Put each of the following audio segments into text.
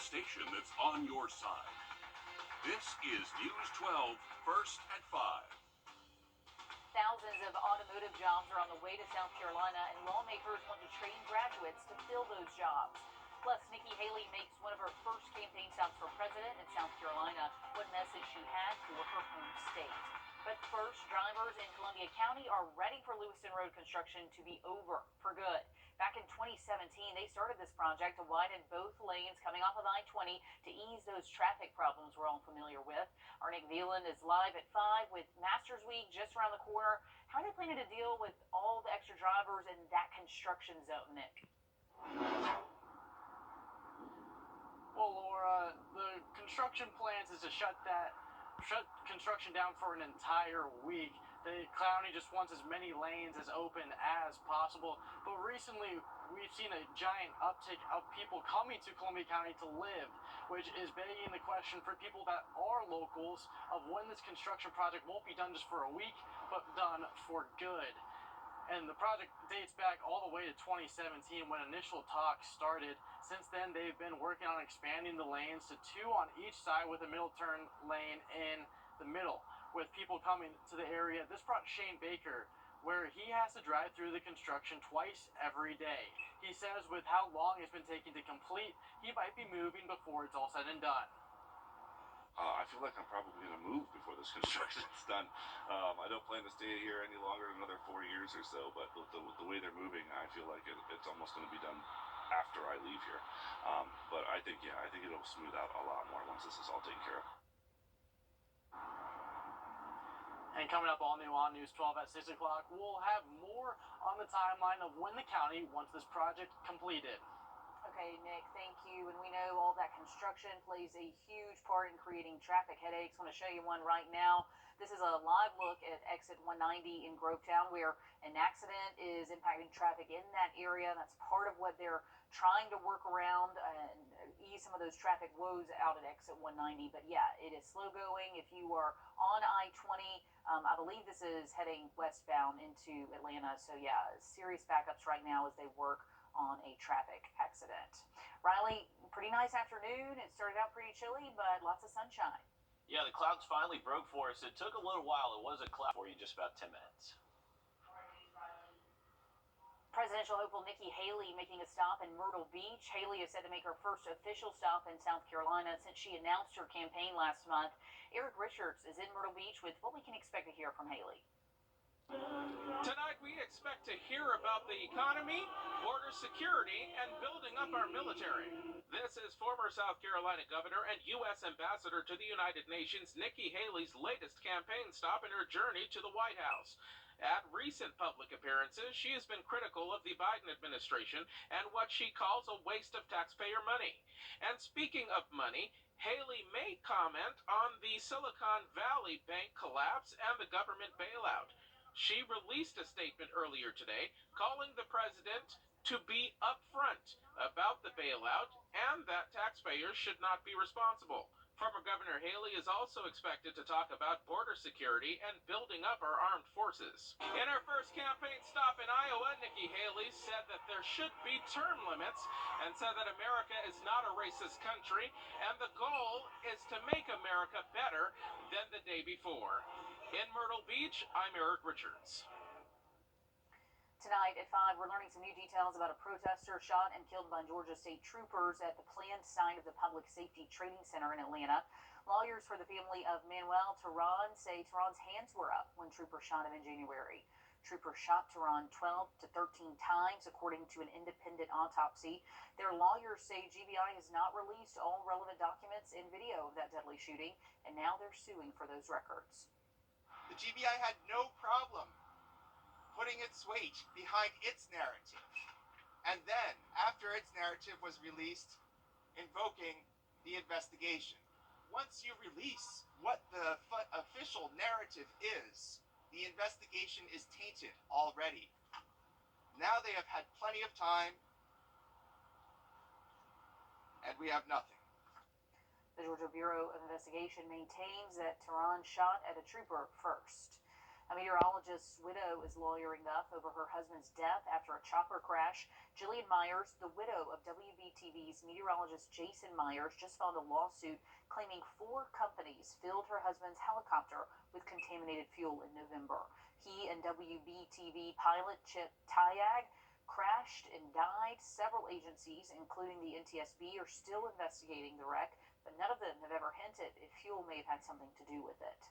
station that's on your side. This is News 12, first at 5. Thousands of automotive jobs are on the way to South Carolina, and lawmakers want to train graduates to fill those jobs. Plus, Nikki Haley makes one of her first campaign stops for president in South Carolina. What message she had for her home state. But first, drivers in Columbia County are ready for Lewiston Road construction to be over for good. Back in 2017, they started this project to widen both lanes coming off of I-20 to ease those traffic problems we're all familiar with. Our Nick Veland is live at 5 with Masters Week just around the corner. How are they planning to deal with all the extra drivers in that construction zone, Nick? Well, Laura, the construction plans is to shut construction down for an entire week. The county just wants as many lanes as open as possible. But recently, we've seen a giant uptick of people coming to Columbia County to live, which is begging the question for people that are locals of when this construction project won't be done just for a week, but done for good. And the project dates back all the way to 2017 when initial talks started. Since then, they've been working on expanding the lanes to 2 on each side with a middle turn lane in the middle. With people coming to the area, this brought Shane Baker, where he has to drive through the construction twice every day. He says with how long it's been taking to complete, he might be moving before it's all said and done. I feel like I'm probably going to move before this construction is done. I don't plan to stay here any longer than another 4 years or so, but the way they're moving, I feel like it's almost going to be done after I leave here. But I think it'll smooth out a lot more once this is all taken care of. And coming up all new on News 12 at 6 o'clock, we'll have more on the timeline of when the county wants this project completed. Okay, Nick, thank you. And we know all that construction plays a huge part in creating traffic headaches. I want to show you one right now. This is a live look at exit 190 in Grovetown, where an accident is impacting traffic in that area. That's part of what they're trying to work around and ease some of those traffic woes out at exit 190. But yeah, it is slow going. If you are on I-20, I believe this is heading westbound into Atlanta. So yeah, serious backups right now as they work on a traffic accident. Riley, pretty nice afternoon. It started out pretty chilly, but lots of sunshine. Yeah, the clouds finally broke for us. It took a little while. It was a cloud for you, just about 10 minutes. Presidential hopeful Nikki Haley making a stop in Myrtle Beach. Haley is said to make her first official stop in South Carolina since she announced her campaign last month. Eric Richards is in Myrtle Beach with what we can expect to hear from Haley. Tonight we expect to hear about the economy, border security, and building up our military. This is former South Carolina Governor and U.S. Ambassador to the United Nations Nikki Haley's latest campaign stop in her journey to the White House. At recent public appearances, she has been critical of the Biden administration and what she calls a waste of taxpayer money. And speaking of money, Haley may comment on the Silicon Valley Bank collapse and the government bailout. She released a statement earlier today calling the president to be upfront about the bailout and that taxpayers should not be responsible. Former Governor Haley is also expected to talk about border security and building up our armed forces. In her first campaign stop in Iowa, Nikki Haley said that there should be term limits and said that America is not a racist country and the goal is to make America better than the day before. In Myrtle Beach, I'm Eric Richards. Tonight at 5, we're learning some new details about a protester shot and killed by Georgia State troopers at the planned site of the Public Safety Training Center in Atlanta. Lawyers for the family of Manuel Teran say Teran's hands were up when troopers shot him in January. Troopers shot Teran 12 to 13 times, according to an independent autopsy. Their lawyers say GBI has not released all relevant documents and video of that deadly shooting, and now they're suing for those records. The GBI had no problem putting its weight behind its narrative. And then, after its narrative was released, invoking the investigation. Once you release what the official narrative is, the investigation is tainted already. Now they have had plenty of time, and we have nothing. The Georgia Bureau of Investigation maintains that Teran shot at a trooper first. A meteorologist's widow is lawyering up over her husband's death after a chopper crash. Jillian Myers, the widow of WBTV's meteorologist Jason Myers, just filed a lawsuit claiming 4 companies filled her husband's helicopter with contaminated fuel in November. He and WBTV pilot Chip Tyag crashed and died. Several agencies, including the NTSB, are still investigating the wreck, but none of them have ever hinted if fuel may have had something to do with it.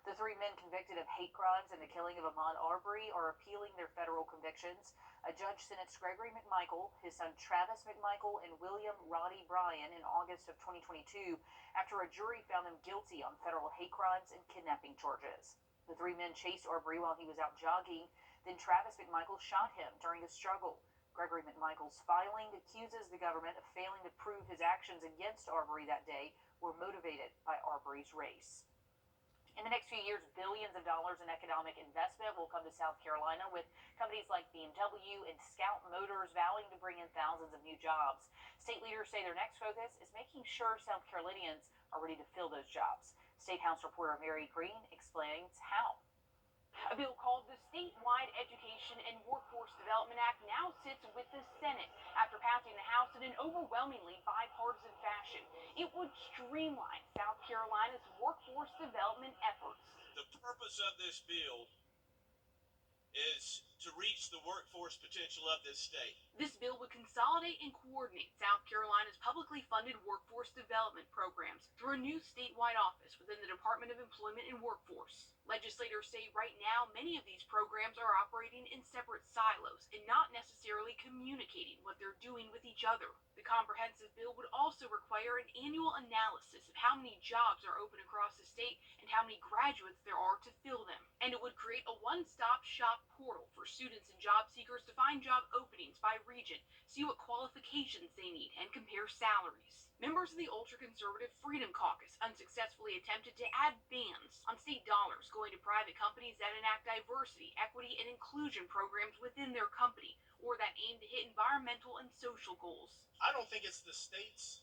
The 3 men convicted of hate crimes and the killing of Ahmaud Arbery are appealing their federal convictions. A judge sentenced Gregory McMichael, his son Travis McMichael, and William Roddy Bryan in August of 2022 after a jury found them guilty on federal hate crimes and kidnapping charges. The 3 men chased Arbery while he was out jogging. Then Travis McMichael shot him during a struggle. Gregory McMichael's filing accuses the government of failing to prove his actions against Arbery that day were motivated by Arbery's race. In the next few years, billions of dollars in economic investment will come to South Carolina, with companies like BMW and Scout Motors vowing to bring in thousands of new jobs. State leaders say their next focus is making sure South Carolinians are ready to fill those jobs. State House reporter Mary Green explains how. A bill called the Statewide Education and Workforce Development Act now sits with the Senate after passing the House in an overwhelmingly bipartisan fashion. It would streamline South Carolina's workforce development efforts. The purpose of this bill is to reach the workforce potential of this state. This bill would consolidate and coordinate South Carolina's publicly funded workforce development programs through a new statewide office within the Department of Employment and Workforce. Legislators say right now many of these programs are operating in separate silos and not necessarily communicating what they're doing with each other. The comprehensive bill would also require an annual analysis of how many jobs are open across the state and how many graduates there are to fill them. And it would create a one-stop shop portal for students and job seekers to find job openings by region, see what qualifications they need, and compare salaries. Members of the ultra-conservative Freedom Caucus unsuccessfully attempted to add bans on state dollars going to private companies that enact diversity, equity, and inclusion programs within their company, or that aim to hit environmental and social goals. I don't think it's the state's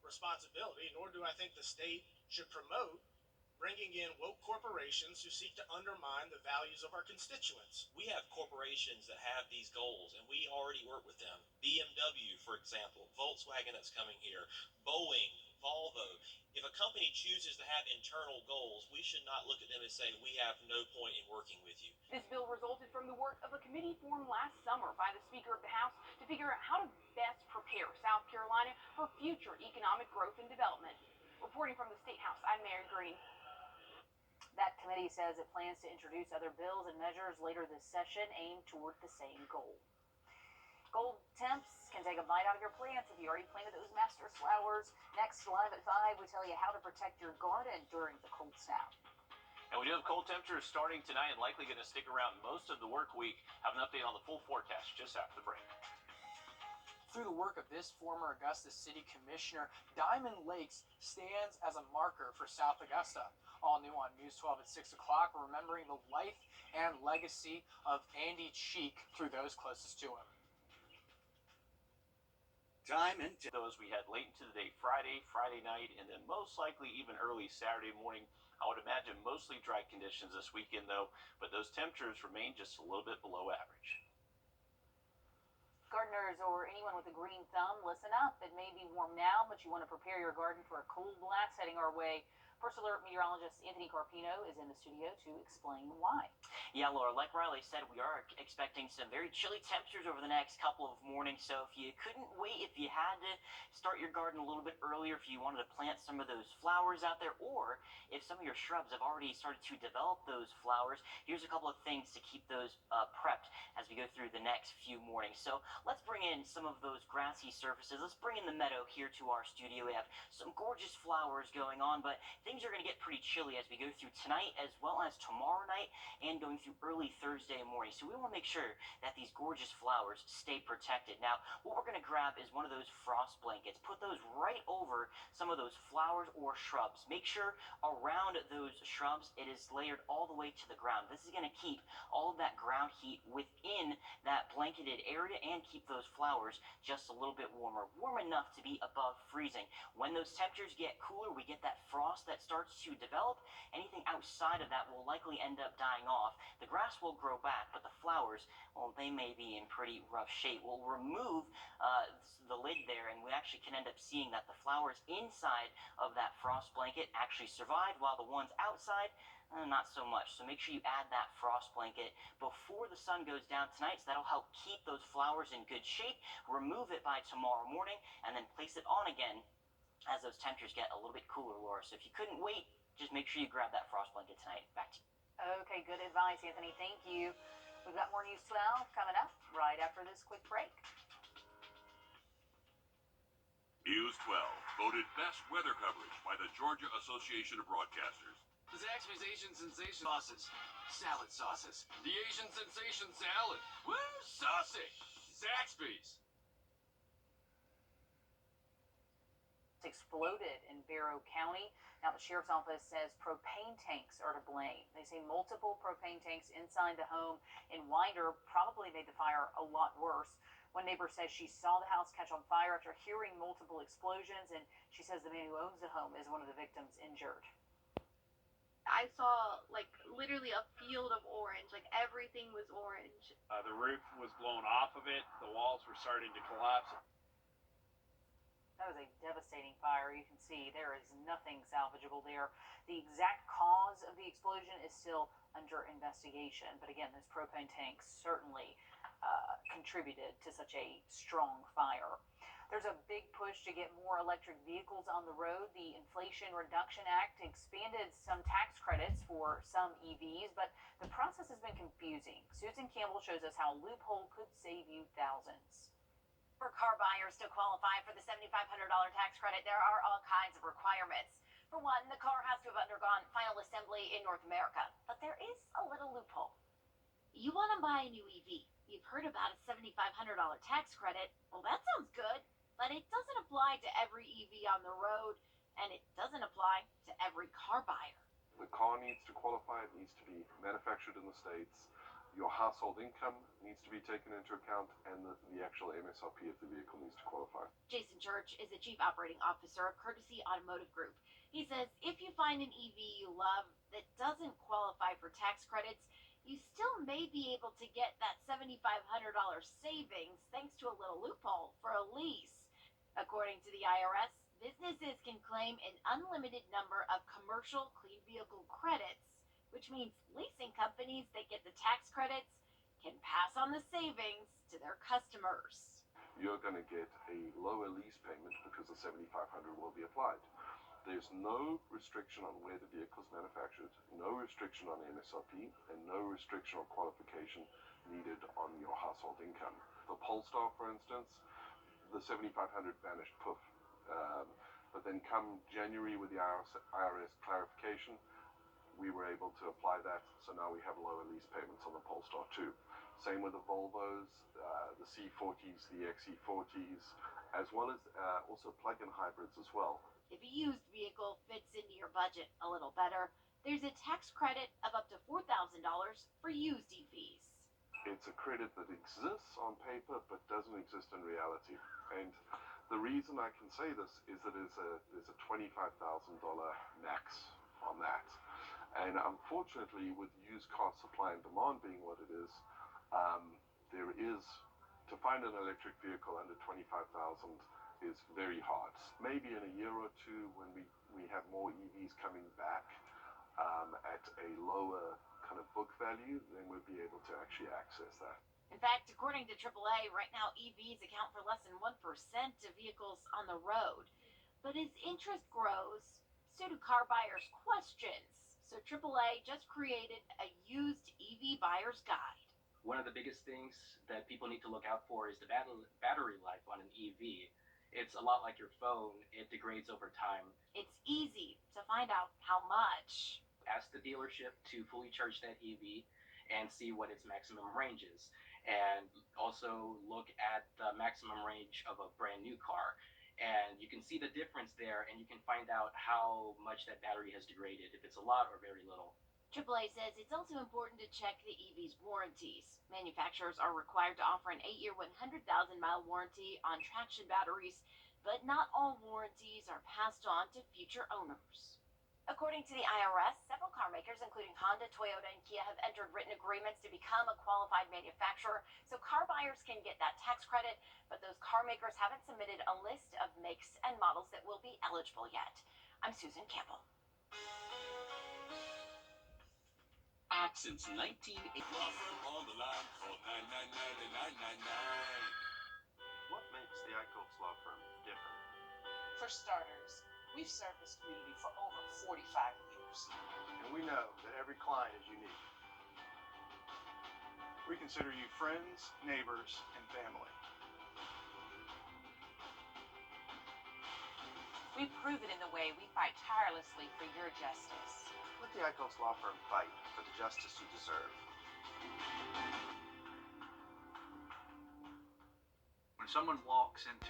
responsibility, nor do I think the state should promote bringing in woke corporations who seek to undermine the values of our constituents. We have corporations that have these goals, and we already work with them. BMW, for example, Volkswagen that's coming here, Boeing, Volvo. If a company chooses to have internal goals, we should not look at them and say, we have no point in working with you. This bill resulted from the work of a committee formed last summer by the Speaker of the House to figure out how to best prepare South Carolina for future economic growth and development. Reporting from the State House, I'm Mary Green. That committee says it plans to introduce other bills and measures later this session aimed toward the same goal. Cold temps can take a bite out of your plants if you already planted those master flowers. Next, live at 5, we tell you how to protect your garden during the cold snap. And we do have cold temperatures starting tonight and likely going to stick around most of the work week. Have an update on the full forecast just after the break. Through the work of this former Augusta City Commissioner, Diamond Lakes stands as a marker for South Augusta. All new on News 12 at 6 o'clock, remembering the life and legacy of Andy Cheek through those closest to him. Diamond. Those we had late into the day Friday night, and then most likely even early Saturday morning. I would imagine mostly dry conditions this weekend, though, but those temperatures remain just a little bit below average. Gardeners or anyone with a green thumb, listen up. It may be warm now, but you want to prepare your garden for a cold blast heading our way. First Alert meteorologist Anthony Carpino is in the studio to explain why. Yeah, Laura, like Riley said, we are expecting some very chilly temperatures over the next couple of mornings, so if you couldn't wait, if you had to start your garden a little bit earlier, if you wanted to plant some of those flowers out there, or if some of your shrubs have already started to develop those flowers, here's a couple of things to keep those prepped as we go through the next few mornings. So let's bring in some of those grassy surfaces. Let's bring in the meadow here to our studio. We have some gorgeous flowers going on, but things are going to get pretty chilly as we go through tonight as well as tomorrow night and going through early Thursday morning. So we want to make sure that these gorgeous flowers stay protected. Now, what we're going to grab is one of those frost blankets. Put those right over some of those flowers or shrubs. Make sure around those shrubs it is layered all the way to the ground. This is going to keep all of that ground heat within that blanketed area and keep those flowers just a little bit warmer. Warm enough to be above freezing. When those temperatures get cooler, we get that frost that that starts to develop, anything outside of that will likely end up dying off. The grass will grow back, but the flowers, well, they may be in pretty rough shape. We'll remove the lid there, and we actually can end up seeing that the flowers inside of that frost blanket actually survived, while the ones outside, not so much. So make sure you add that frost blanket before the sun goes down tonight, so that'll help keep those flowers in good shape. Remove it by tomorrow morning, and then place it on again as those temperatures get a little bit cooler, Laura. So if you couldn't wait, just make sure you grab that frost blanket tonight. Back to you. Okay, good advice, Anthony. Thank you. We've got more News 12 coming up right after this quick break. News 12, voted best weather coverage by the Georgia Association of Broadcasters. Zaxby's Asian Sensation sauces. Salad sauces. The Asian Sensation salad. Woo! Saucy! Zaxby's. Exploded in Barrow County. Now the sheriff's office says propane tanks are to blame. They say multiple propane tanks inside the home in Winder probably made the fire a lot worse. One neighbor says she saw the house catch on fire after hearing multiple explosions, and she says the man who owns the home is one of the victims injured. I saw like literally a field of orange, like everything was orange. The roof was blown off of it. The walls were starting to collapse. That was a devastating fire. You can see there is nothing salvageable there. The exact cause of the explosion is still under investigation. But again, those propane tanks certainly contributed to such a strong fire. There's a big push to get more electric vehicles on the road. The Inflation Reduction Act expanded some tax credits for some EVs, but the process has been confusing. Susan Campbell shows us how a loophole could save you thousands. For car buyers to qualify for the $7,500 tax credit, there are all kinds of requirements. For one, the car has to have undergone final assembly in North America. But there is a little loophole. You want to buy a new EV. You've heard about a $7,500 tax credit. Well, that sounds good, but it doesn't apply to every EV on the road, and it doesn't apply to every car buyer. The car needs to qualify. It needs to be manufactured in the States. Your household income needs to be taken into account, and the actual MSRP of the vehicle needs to qualify. Jason Church is the Chief Operating Officer of Courtesy Automotive Group. He says if you find an EV you love that doesn't qualify for tax credits, you still may be able to get that $7,500 savings thanks to a little loophole for a lease. According to the IRS, businesses can claim an unlimited number of commercial clean vehicle credits, which means leasing companies that get the tax credits can pass on the savings to their customers. You're going to get a lower lease payment because the $7,500 will be applied. There's no restriction on where the vehicle is manufactured, no restriction on MSRP, and no restriction on qualification needed on your household income. The Polestar, for instance, the $7,500 vanished poof. But then come January with the IRS clarification, we were able to apply that, so now we have lower lease payments on the Polestar too. Same with the Volvos, the C40s, the XC40s, as well as also plug-in hybrids as well. If a used vehicle fits into your budget a little better, there's a tax credit of up to $4,000 for used EVs. It's a credit that exists on paper but doesn't exist in reality. And the reason I can say this is that there's a $25,000 max on that. And unfortunately, with used car supply and demand being what it is, to find an electric vehicle under $25,000 is very hard. Maybe in a year or two, when we have more EVs coming back at a lower kind of book value, then we'll be able to actually access that. In fact, according to AAA, right now EVs account for less than 1% of vehicles on the road. But as interest grows, so do car buyers' questions. So AAA just created a used EV buyer's guide. One of the biggest things that people need to look out for is the battery life on an EV. It's a lot like your phone. It degrades over time. It's easy to find out how much. Ask the dealership to fully charge that EV and see what its maximum range is. And also look at the maximum range of a brand new car. And you can see the difference there, and you can find out how much that battery has degraded, if it's a lot or very little. AAA says it's also important to check the EV's warranties. Manufacturers are required to offer an 8-year, 100,000-mile warranty on traction batteries, but not all warranties are passed on to future owners. According to the IRS, several car makers, including Honda, Toyota, and Kia, have entered written agreements to become a qualified manufacturer so car buyers can get that tax credit, but those car makers haven't submitted a list of makes and models that will be eligible yet. I'm Susan Campbell. Since 1980. On the line for 999. What makes the Eichholz Law Firm different? For starters, we've served this community for over 45 years. And we know that every client is unique. We consider you friends, neighbors, and family. We prove it in the way we fight tirelessly for your justice. Let the Eichholz Law Firm fight for the justice you deserve. When someone walks into